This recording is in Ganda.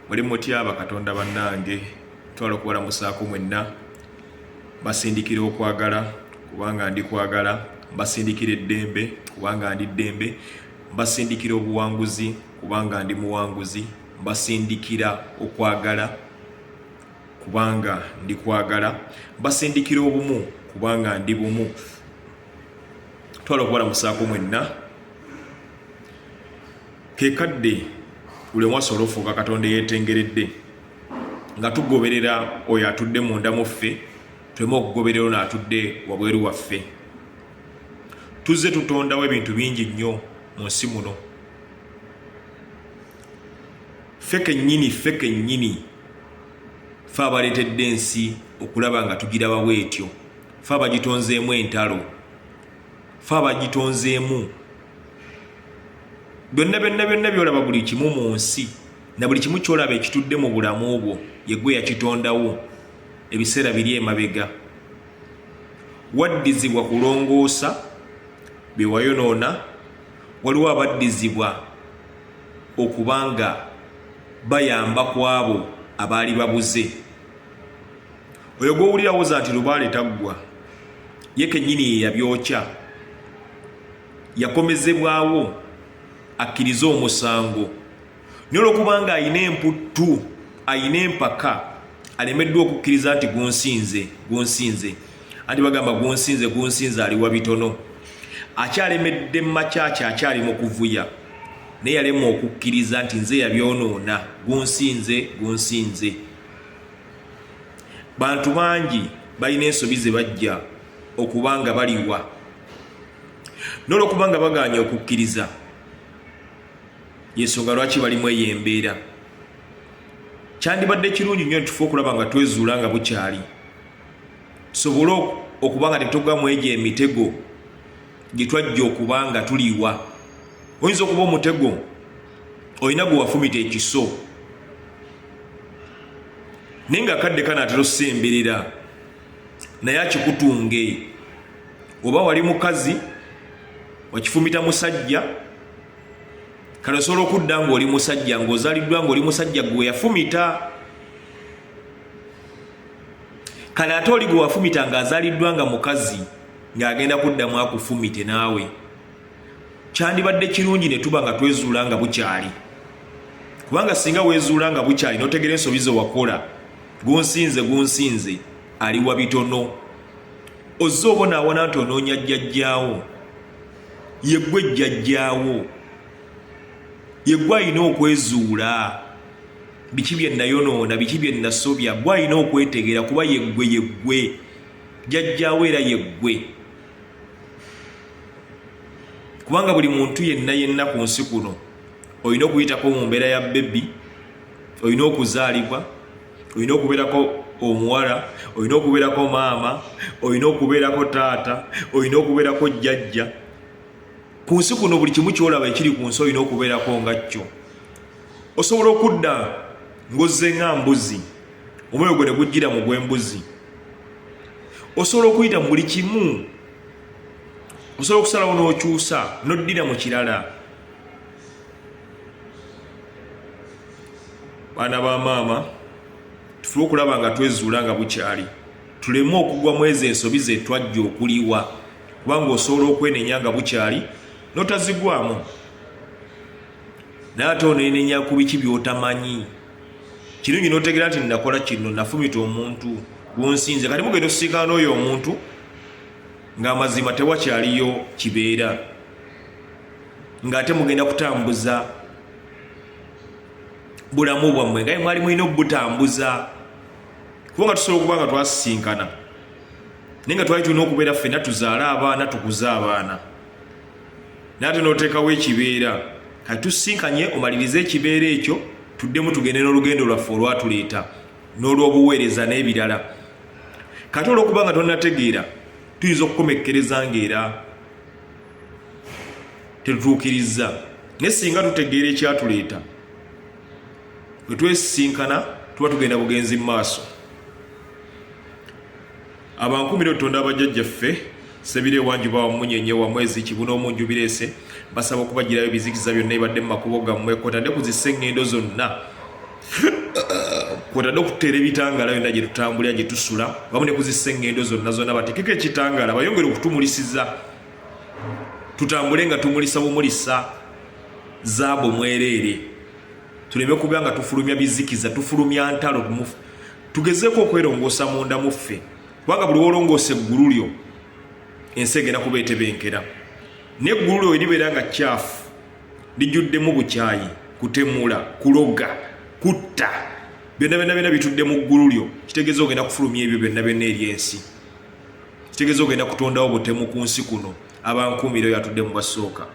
Muri mutya bakatonda bannange twala kuwala musaako mwenna basindikira okwagala kubanga ndi kwagala, basindikira eddembe kubanga ndi ddembe, basindikira obuwanguzi kubanga ndi muwanguzi, basindikira okwagala kubanga ndi kwagala, basindikira obumu kubanga ndi bumu. Twala kuwala musaako mwenna Kekadde ule mwasobola ofuuka katonda yeetengeredde nga tugoberera oyo atudde munda mu ffe, tuleme okugoberera ono atudde wabweru waffe. Tuzze tutondawo ebintu bingi nnyo mu nsi muno. Ffe kennyini ffe abaleetedde ensi okulaba nga tugiraba bwetyo, ffe abagitonzeemu entalo, ffe abagitonzeemu byonna byolaba buli kimu mu nsi na buli kimu kyolaba ekitudde mu bulamu bwo ye gwe yakitondawo ebiseera biri emabega. Waddizibwa kulongoosa bye wayonoona, waliwo abaddizibwa okubanga bayamba ku abo abaali babuze. Oyo gw'owulirawoza nti lubaale taggwa, ye kennyini ye yabyokya, yakomezebwawo akkiriza omusango, naye olwokubanga ayina emputtu, ayina empaka, alemeddwa okukkiriza nti gunsinze. Anti bagamba gunsinze aliwa bitono. Akyalemedde makyaki, akyali mu kuvuya, naye yalema okukkiriza nti nze yabyonoona, gunsinze. Bantu bangi balina ensobi ze bajja okubanga baliwa, n'olwokubanga bagaanye okukkiriza, yensonga lwaki balimu eyo embeera. Kyandibadde kirungi nnyo ntufe okulaba nga twezuula nga bukyali, tusobole okuba nga tetugwamu egyo emitego gye twajja okuba nga tuliwa. Oyinza okuba omutego olina gwe wafumita ekiso, naye nga kadde kanaatera okusemberera naye akikutunge. Oba wali mukazi wakifumita musajja, kale osobola okudda ng'oli musajja, ng'ozaaliddwa ng'oli musajja gwe yafumita. Kale ate oli gwe wafumita ng'azaaliddwa nga mukazi ng'agenda kuddamu akufumite naawe. Kyandibadde kirungi ne tuba nga twezuula nga bukyali, kubanga singa weezuula nga bukyali n'otegera ensobi ze wakola, gunsinze aliwa bitono. Ozze obonaabona nti onoonya jjajjaawo, ye ggwe jjajjaawo, ye ggwe alina okwezuula. Biki bye nayonoona, biki bye nasobya, ggwe alina okwetegera kuba ye ggwe jjajjaawo era ye ggwe. Kubanga buli muntu yenna ku nsi kuno olina okuyitako mu mbeera ya bebbi, olina okuzaalibwa, olina okubeerako omuwala, olina okubeerako maama, olina okubeerako taata, olina okubeerako jjajja. Ku nsi kuno buli kimu kyolaba ekiri ku nsi olina okubeerako nga kyo. Osobola okudda ng'ozze nga mbuzi, omwoyo gwe ne gujjira mu gw'embuzi. Osobola okuyita mu buli kimu, osobola okusalawo n'okyusa n'oddira mu kirala. Baana ba maama, tufube okulaba nga twezuula nga bukyali, tuleme okugwa mu ezo ensobi ze twajja okuliwa, kubanga osobola okwenenya nga bukyali n'otazigwamu. Naye ate oneenenya ku biki by'otamanyi. Kirungi n'otegeera nti nakola kino, nafumita omuntu gunsinze. Kati mugenda okusinkana n'oyo omuntu ng'amazima tewakyaliyo kibeera, ng'ate mugenda kutambuza bulamu bwammwe nga mwali mulina okubutambuza, kubanga tusobola okuba nga twasisinkana naye nga twali tulina okubeera ffenna tuzaale abaana, tukuze abaana, naye ate n'oteekawo ekibeera. Kati tusisinkanye omalirize ekibeera ekyo, tuddemu tugende n'olugendo lwaffe olwatuleeta n'olw'obuweereza n'ebirala. Kati olw'okuba nga tonnategeera, tuyinza okukomekkereza ng'era tetutuukirizza. Naye singa tutegeera ekyatuleeta, bwe twesisinkana tuba tugenda bugenzi mu maaso. Abankumira Otonda abajjajjaffe Sebire wanju bawa munyenye wa mwezi kibuno omunju birese basaba okubagirayo bizikiza byonna ibadde mu makubo gammwe kotadde kuzisengendo zonna kwotadde okuteera ebitangala byonna gye tutambulira gye tusula wamu ne kuzissa engendo zonna batekeko ekitangala bayongere okutumulisiza tutambule nga tumulisa bumulisa zaabo mwereere tuleme kuba nga tufulumya bizikiza tufulumya ntalo tugezeeko okwerongoosa munda muffe kubanga buli wolongoosa eggulu lyo ensi egenda kuba etebenkera n'eggulu lyo eribeera nga kyafu lijjuddemu bukyayi kutemula kuloga kutta byonna bitudde mu ggulu lyo kitegeeza ogenda kufulumya ebyo byonna eryensi kitegeeza ogenda kutondawo butemu ku nsi kuno abankuumiro yatudde mu basooka